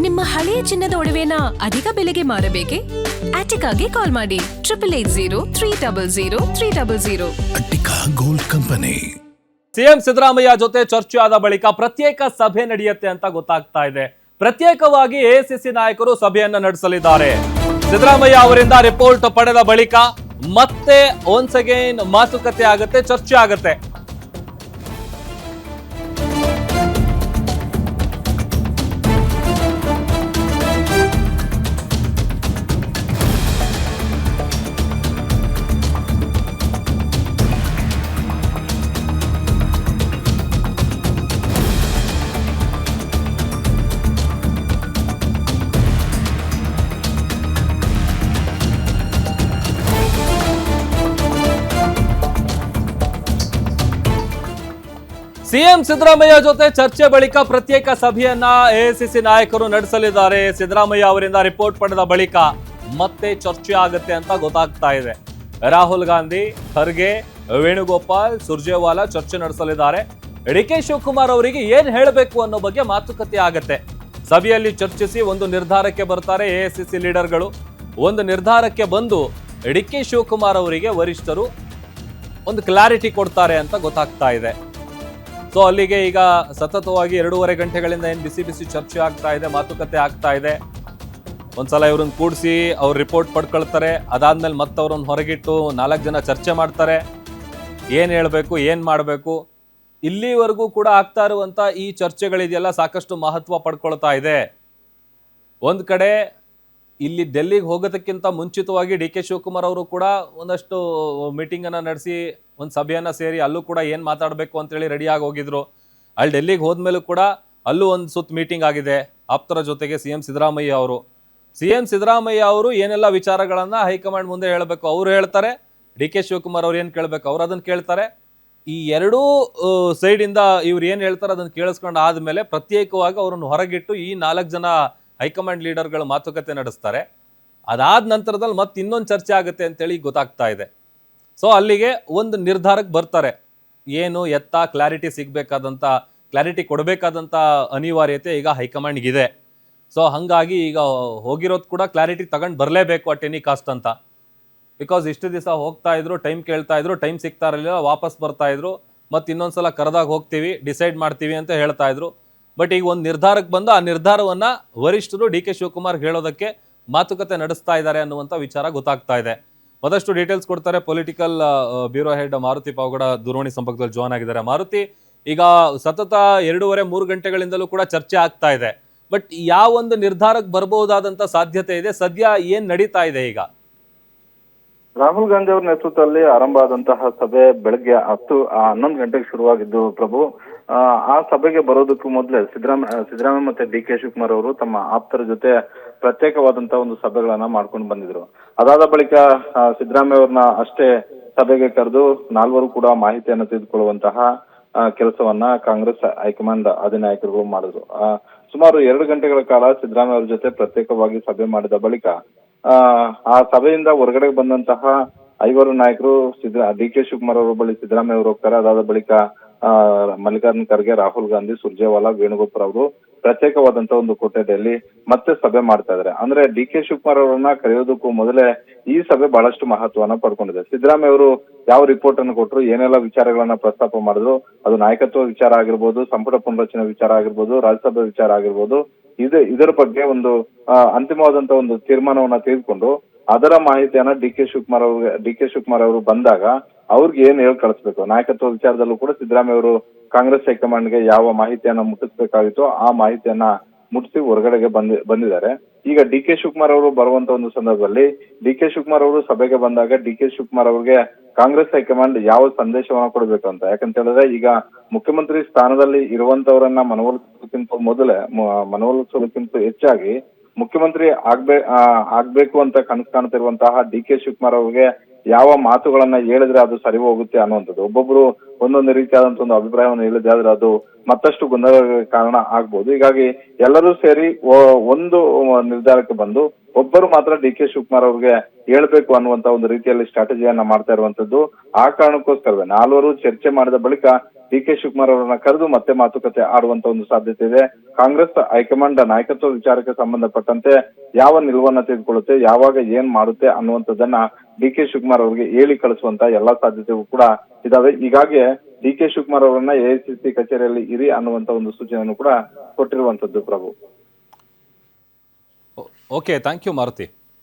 ನಿಮ್ಮ ಹಳೆಯ ಚಿನ್ನದ ಒಡವೆನ ಅಧಿಕ ಬೆಲೆಗೆ ಮಾರಬೇಕೆ? ಆಟಿಕಾಗೆ ಕಾಲ್ ಮಾಡಿ 8880 Attica gold company. CM Siddaramaiah ಜೊತೆ ಚರ್ಚೆ ಆದ ಬಳಿಕ ಪ್ರತ್ಯೇಕ ಸಭೆ ನಡೆಯುತ್ತೆ ಅಂತ ಗೊತ್ತಾಗ್ತಾ ಇದೆ. ಪ್ರತ್ಯೇಕವಾಗಿ ಎಐಸಿಸಿ ನಾಯಕರು ಸಭೆಯನ್ನ ನಡೆಸಲಿದ್ದಾರೆ. ಸಿದ್ದರಾಮಯ್ಯ ಅವರಿಂದ ರಿಪೋರ್ಟ್ ಪಡೆದ ಬಳಿಕ ಮತ್ತೆ ಒನ್ಸ್ ಅಗೈನ್ ಮಾತುಕತೆ ಆಗತ್ತೆ, ಚರ್ಚೆ ಆಗತ್ತೆ. ಸಿಎಂ ಸಿದ್ದರಾಮಯ್ಯ ಜೊತೆ ಚರ್ಚೆ ಬಳಿಕ ಪ್ರತ್ಯೇಕ ಸಭೆಯನ್ನ ಎಐಸಿಸಿ ನಾಯಕರು ನಡೆಸಲಿದ್ದಾರೆ. ಸಿದ್ದರಾಮಯ್ಯ ಅವರಿಂದ ರಿಪೋರ್ಟ್ ಪಡೆದ ಬಳಿಕ ಮತ್ತೆ ಚರ್ಚೆ ಆಗುತ್ತೆ ಅಂತ ಗೊತ್ತಾಗ್ತಾ ಇದೆ. ರಾಹುಲ್ ಗಾಂಧಿ, ಖರ್ಗೆ, ವೇಣುಗೋಪಾಲ್, ಸುರ್ಜೇವಾಲಾ ಚರ್ಚೆ ನಡೆಸಲಿದ್ದಾರೆ. ಡಿ.ಕೆ. ಶಿವಕುಮಾರ್ ಅವರಿಗೆ ಏನ್ ಹೇಳಬೇಕು ಅನ್ನೋ ಬಗ್ಗೆ ಮಾತುಕತೆ ಆಗತ್ತೆ. ಸಭೆಯಲ್ಲಿ ಚರ್ಚಿಸಿ ಒಂದು ನಿರ್ಧಾರಕ್ಕೆ ಬರ್ತಾರೆ ಎಐಸಿಸಿ ಲೀಡರ್ಗಳು. ಒಂದು ನಿರ್ಧಾರಕ್ಕೆ ಬಂದು ಡಿ.ಕೆ. ಶಿವಕುಮಾರ್ ಅವರಿಗೆ ವರಿಷ್ಠರು ಒಂದು ಕ್ಲಾರಿಟಿ ಕೊಡ್ತಾರೆ ಅಂತ ಗೊತ್ತಾಗ್ತಾ ಇದೆ. ಸೊ ಅಲ್ಲಿಗೆ ಈಗ ಸತತವಾಗಿ 2.5 ಗಂಟೆಗಳಿಂದ ಏನು ಬಿಸಿ ಬಿಸಿ ಚರ್ಚೆ ಆಗ್ತಾ ಇದೆ, ಮಾತುಕತೆ ಆಗ್ತಾ ಇದೆ. ಒಂದ್ಸಲ ಇವ್ರನ್ನ ಕೂಡಿಸಿ ಅವ್ರ ರಿಪೋರ್ಟ್ ಪಡ್ಕೊಳ್ತಾರೆ. ಅದಾದ್ಮೇಲೆ ಮತ್ತೆ ಅವ್ರನ್ನ ಹೊರಗಿಟ್ಟು 4 ಜನ ಚರ್ಚೆ ಮಾಡ್ತಾರೆ. ಏನ್ ಹೇಳ್ಬೇಕು, ಏನ್ ಮಾಡಬೇಕು, ಇಲ್ಲಿವರೆಗೂ ಕೂಡ ಆಗ್ತಾ ಇರುವಂತ ಈ ಚರ್ಚೆಗಳಿದೆಯಲ್ಲ ಸಾಕಷ್ಟು ಮಹತ್ವ ಪಡ್ಕೊಳ್ತಾ ಇದೆ. ಒಂದ್ ಕಡೆ ಇಲ್ಲಿ ಡೆಲ್ಲಿಗೆ ಹೋಗೋದಕ್ಕಿಂತ ಮುಂಚಿತವಾಗಿ ಡಿ.ಕೆ. ಶಿವಕುಮಾರ್ ಅವರು ಕೂಡ ಒಂದಷ್ಟು ಮೀಟಿಂಗ್ ಅನ್ನ ನಡೆಸಿ ಒಂದು ಸಭೆಯನ್ನ ಸೇರಿ ಅಲ್ಲೂ ಕೂಡ ಏನ್ ಮಾತಾಡಬೇಕು ಅಂತೇಳಿ ರೆಡಿ ಆಗಿ ಹೋಗಿದ್ರು. ಅಲ್ಲಿ ಡೆಲ್ಲಿಗೆ ಹೋದ್ಮೇಲೂ ಕೂಡ ಅಲ್ಲೂ ಒಂದು ಸುತ್ತ ಮೀಟಿಂಗ್ ಆಗಿದೆ ಆಪ್ತರ ಜೊತೆಗೆ. ಸಿಎಂ ಸಿದ್ದರಾಮಯ್ಯ ಅವರು ಏನೆಲ್ಲ ವಿಚಾರಗಳನ್ನ ಹೈಕಮಾಂಡ್ ಮುಂದೆ ಹೇಳಬೇಕು ಅವ್ರು ಹೇಳ್ತಾರೆ, ಡಿ.ಕೆ. ಶಿವಕುಮಾರ್ ಅವ್ರು ಏನ್ ಕೇಳ್ಬೇಕು ಅವ್ರು ಅದನ್ನ ಕೇಳ್ತಾರೆ. ಈ ಎರಡೂ ಸೈಡ್ ಇಂದ ಇವ್ರು ಏನ್ ಹೇಳ್ತಾರೆ ಅದನ್ನ ಕೇಳಿಸ್ಕೊಂಡು ಆದ್ಮೇಲೆ ಪ್ರತ್ಯೇಕವಾಗಿ ಅವ್ರನ್ನ ಹೊರಗಿಟ್ಟು ಈ 4 ಜನ ಹೈಕಮಾಂಡ್ ಲೀಡರ್ಗಳು ಮಾತುಕತೆ ನಡೆಸ್ತಾರೆ. ಅದಾದ ನಂತರದಲ್ಲಿ ಮತ್ತೆ ಇನ್ನೊಂದು ಚರ್ಚೆ ಆಗುತ್ತೆ ಅಂತೇಳಿ ಗೊತ್ತಾಗ್ತಾ ಇದೆ. ಸೊ ಅಲ್ಲಿಗೆ ಒಂದು ನಿರ್ಧಾರಕ್ಕೆ ಬರ್ತಾರೆ. ಏನು ಎತ್ತ ಕ್ಲಾರಿಟಿ ಕೊಡಬೇಕಾದಂಥ ಅನಿವಾರ್ಯತೆ ಈಗ ಹೈಕಮಾಂಡ್ಗಿದೆ. ಸೊ ಹಾಗಾಗಿ ಈಗ ಹೋಗಿರೋದು ಕೂಡ ಕ್ಲಾರಿಟಿ ತಗೊಂಡು ಬರಲೇಬೇಕು ಅಟ್ ಎನಿ ಕಾಸ್ಟ್ ಅಂತ. ಬಿಕಾಸ್ ಇಷ್ಟು ದಿವಸ ಹೋಗ್ತಾ ಇದ್ರು, ಟೈಮ್ ಕೇಳ್ತಾ ಇದ್ರು, ಟೈಮ್ ಸಿಗ್ತಾ ಇರಲಿಲ್ಲ, ವಾಪಸ್ ಬರ್ತಾ ಇದ್ರು, ಮತ್ತೆ ಇನ್ನೊಂದ್ಸಲ ಕರೆದಾಗ ಹೋಗ್ತೀವಿ, ಡಿಸೈಡ್ ಮಾಡ್ತೀವಿ ಅಂತ ಹೇಳ್ತಾ ಇದ್ರು. ಬಟ್ ಈಗ ಒಂದು ನಿರ್ಧಾರಕ್ಕೆ ಬಂದು ಆ ನಿರ್ಧಾರವನ್ನ ವರಿಷ್ಠರು ಡಿ.ಕೆ. ಶಿವಕುಮಾರ್ ಹೇಳೋದಕ್ಕೆ ಮಾತುಕತೆ ನಡೆಸ್ತಾ ಇದ್ದಾರೆ ಅನ್ನುವಂಥ ವಿಚಾರ ಗೊತ್ತಾಗ್ತಾ ಇದೆ. ಮತ್ತಷ್ಟು ಡೀಟೇಲ್ಸ್ ಕೊಡ್ತಾರೆ political bureau head Maruti Pavagada ದೂರವಾಣಿ ಸಂಪರ್ಕದಲ್ಲಿ ಜಾಯ್ನ್ ಆಗಿದ್ದಾರೆ. ಮಾರುತಿ, ಈಗ ಸತತ 2.5-3 ಗಂಟೆಗಳಿಂದಲೂ ಕೂಡ ಚರ್ಚೆ ಆಗ್ತಾ ಇದೆ. ಬಟ್ ಯಾವ ಒಂದು ನಿರ್ಧಾರಕ್ಕೆ ಬರಬಹುದಾದಂತ ಸಾಧ್ಯತೆ ಇದೆ? ಸದ್ಯ ಏನ್ ನಡೀತಾ ಇದೆ ಈಗ? ರಾಹುಲ್ ಗಾಂಧಿ ಅವರ ನೇತೃತ್ವದಲ್ಲಿ ಆರಂಭ ಆದಂತಹ ಸಭೆ ಬೆಳಗ್ಗೆ 11 ಗಂಟೆಗೆ ಶುರುವಾಗಿದ್ದು ಪ್ರಭು. ಆ ಸಭೆಗೆ ಬರೋದಕ್ಕೂ ಮೊದಲೇ ಸಿದ್ದರಾಮಯ್ಯ ಮತ್ತೆ ಡಿ.ಕೆ. ಶಿವಕುಮಾರ್ ಅವರು ತಮ್ಮ ಆಪ್ತರ ಜೊತೆ ಪ್ರತ್ಯೇಕವಾದಂತಹ ಒಂದು ಸಭೆಗಳನ್ನ ಮಾಡ್ಕೊಂಡು ಬಂದಿದ್ರು. ಅದಾದ ಬಳಿಕ ಸಿದ್ದರಾಮಯ್ಯ ಅವ್ರನ್ನ ಅಷ್ಟೇ ಸಭೆಗೆ ಕರೆದು 4 ಕೂಡ ಮಾಹಿತಿಯನ್ನು ತೆಗೆದುಕೊಳ್ಳುವಂತಹ ಕೆಲಸವನ್ನ ಕಾಂಗ್ರೆಸ್ ಹೈಕಮಾಂಡ್ ಅಧಿನಾಯಕರುಗಳು ಮಾಡಿದ್ರು. ಸುಮಾರು 2 ಗಂಟೆಗಳ ಕಾಲ ಸಿದ್ದರಾಮಯ್ಯ ಅವ್ರ ಜೊತೆ ಪ್ರತ್ಯೇಕವಾಗಿ ಸಭೆ ಮಾಡಿದ ಬಳಿಕ ಆ ಸಭೆಯಿಂದ ಹೊರಗಡೆ ಬಂದಂತಹ 5 ನಾಯಕರು ಡಿ.ಕೆ. ಶಿವಕುಮಾರ್ ಅವರ ಬಳಿ ಸಿದ್ದರಾಮಯ್ಯ ಅವರು ಹೋಗ್ತಾರೆ. ಅದಾದ ಬಳಿಕ ಮಲ್ಲಿಕಾರ್ಜುನ್ ಖರ್ಗೆ, ರಾಹುಲ್ ಗಾಂಧಿ, ಸುರ್ಜೇವಾಲಾ, ವೇಣುಗೋಪಾಲ್ ಅವರು ಪ್ರತ್ಯೇಕವಾದಂತಹ ಒಂದು ಕೊಠಡಿಯಲ್ಲಿ ಮತ್ತೆ ಸಭೆ ಮಾಡ್ತಾ ಇದ್ದಾರೆ. ಅಂದ್ರೆ ಡಿ.ಕೆ. ಶಿವಕುಮಾರ್ ಅವರನ್ನ ಕರೆಯೋದಕ್ಕೂ ಮೊದಲೇ ಈ ಸಭೆ ಬಹಳಷ್ಟು ಮಹತ್ವವನ್ನ ಪಡ್ಕೊಂಡಿದೆ. ಸಿದ್ದರಾಮಯ್ಯ ಅವರು ಯಾವ ರಿಪೋರ್ಟ್ ಅನ್ನು ಕೊಟ್ಟರು, ಏನೆಲ್ಲ ವಿಚಾರಗಳನ್ನ ಪ್ರಸ್ತಾಪ ಮಾಡಿದ್ರು, ಅದು ನಾಯಕತ್ವ ವಿಚಾರ ಆಗಿರ್ಬೋದು, ಸಂಪುಟ ಪುನರಚನೆ ವಿಚಾರ ಆಗಿರ್ಬೋದು, ರಾಜ್ಯಸಭೆ ವಿಚಾರ ಆಗಿರ್ಬೋದು, ಇದರ ಬಗ್ಗೆ ಒಂದು ಅಂತಿಮವಾದಂತಹ ಒಂದು ತೀರ್ಮಾನವನ್ನ ತೆಗೆದುಕೊಂಡು ಅದರ ಮಾಹಿತಿಯನ್ನ ಡಿ.ಕೆ. ಶಿವಕುಮಾರ್ ಅವರು ಬಂದಾಗ ಅವ್ರಿಗೆ ಏನ್ ಹೇಳಿ ಕಳಿಸ್ಬೇಕು, ನಾಯಕತ್ವ ವಿಚಾರದಲ್ಲೂ ಕೂಡ ಸಿದ್ದರಾಮಯ್ಯ ಅವರು ಕಾಂಗ್ರೆಸ್ ಹೈಕಮಾಂಡ್ಗೆ ಯಾವ ಮಾಹಿತಿಯನ್ನ ಮುಟ್ಟಿಸ್ಬೇಕಾಗಿತ್ತೋ ಆ ಮಾಹಿತಿಯನ್ನ ಮುಟ್ಟಿಸಿ ಹೊರಗಡೆಗೆ ಬಂದಿದ್ದಾರೆ. ಈಗ ಡಿ.ಕೆ. ಶಿವಕುಮಾರ್ ಅವರು ಬರುವಂತ ಒಂದು ಸಂದರ್ಭದಲ್ಲಿ ಡಿ.ಕೆ. ಶಿವಕುಮಾರ್ ಅವರು ಸಭೆಗೆ ಬಂದಾಗ ಡಿ.ಕೆ. ಶಿವಕುಮಾರ್ ಅವರಿಗೆ ಕಾಂಗ್ರೆಸ್ ಹೈಕಮಾಂಡ್ ಯಾವ ಸಂದೇಶವನ್ನ ಕೊಡ್ಬೇಕು ಅಂತ, ಯಾಕಂತ ಹೇಳಿದ್ರೆ ಈಗ ಮುಖ್ಯಮಂತ್ರಿ ಸ್ಥಾನದಲ್ಲಿ ಇರುವಂತವರನ್ನ ಮನವೊಲಿಸೋದಕ್ಕಿಂತ ಹೆಚ್ಚಾಗಿ ಮುಖ್ಯಮಂತ್ರಿ ಆಗ್ಬೇಕು ಅಂತ ಕನಸು ಕಾಣ್ತಿರುವಂತಹ ಡಿ.ಕೆ. ಶಿವಕುಮಾರ್ ಅವರಿಗೆ ಯಾವ ಮಾತುಗಳನ್ನ ಹೇಳಿದ್ರೆ ಅದು ಸರಿ ಹೋಗುತ್ತೆ ಅನ್ನುವಂಥದ್ದು. ಒಬ್ಬೊಬ್ರು ಒಂದೊಂದು ರೀತಿಯಾದಂತ ಒಂದು ಅಭಿಪ್ರಾಯವನ್ನು ಹೇಳಿದ್ರೆ ಆದ್ರೆ ಅದು ಮತ್ತಷ್ಟು ಗೊಂದಲಕ್ಕೆ ಕಾರಣ ಆಗ್ಬೋದು. ಹೀಗಾಗಿ ಎಲ್ಲರೂ ಸೇರಿ ಒಂದು ನಿರ್ಧಾರಕ್ಕೆ ಬಂದು ಒಬ್ಬರು ಮಾತ್ರ ಡಿ.ಕೆ. ಶಿವಕುಮಾರ್ ಅವ್ರಿಗೆ ಹೇಳ್ಬೇಕು ಅನ್ನುವಂತ ಒಂದು ರೀತಿಯಲ್ಲಿ ಸ್ಟ್ರಾಟಜಿಯನ್ನ ಮಾಡ್ತಾ ಇರುವಂತದ್ದು. ಆ ಕಾರಣಕ್ಕೋಸ್ಕರವೇ 4 ಚರ್ಚೆ ಮಾಡಿದ ಬಳಿಕ ಡಿ ಕೆ ಶಿವಕುಮಾರ್ ಅವರನ್ನ ಕರೆದು ಮತ್ತೆ ಮಾತುಕತೆ ಆಡುವಂತ ಒಂದು ಸಾಧ್ಯತೆ ಇದೆ. ಕಾಂಗ್ರೆಸ್ ಹೈಕಮಾಂಡ್ ನಾಯಕತ್ವ ವಿಚಾರಕ್ಕೆ ಸಂಬಂಧಪಟ್ಟಂತೆ ಯಾವ ನಿಲುವನ್ನ ತೆಗೆದುಕೊಳ್ಳುತ್ತೆ, ಯಾವಾಗ ಏನ್ ಮಾಡುತ್ತೆ ಅನ್ನುವಂಥದ್ದನ್ನ ಡಿ ಕೆ ಶಿವಕುಮಾರ್ ಅವರಿಗೆ ಹೇಳಿ ಕಳಿಸುವಂತ ಎಲ್ಲಾ ಸಾಧ್ಯತೆಗಳು ಕೂಡ ಇದಾವೆ. ಹೀಗಾಗಿ ಡಿ ಕೆ ಶಿವಕುಮಾರ್ ಅವರನ್ನ ಎಐಸಿಸಿ ಕಚೇರಿಯಲ್ಲಿ ಇರಿ ಅನ್ನುವಂತ ಒಂದು ಸೂಚನೆಯನ್ನು ಕೂಡ ಕೊಟ್ಟಿರುವಂತದ್ದು Prabhu. Okay, thank you Maruti.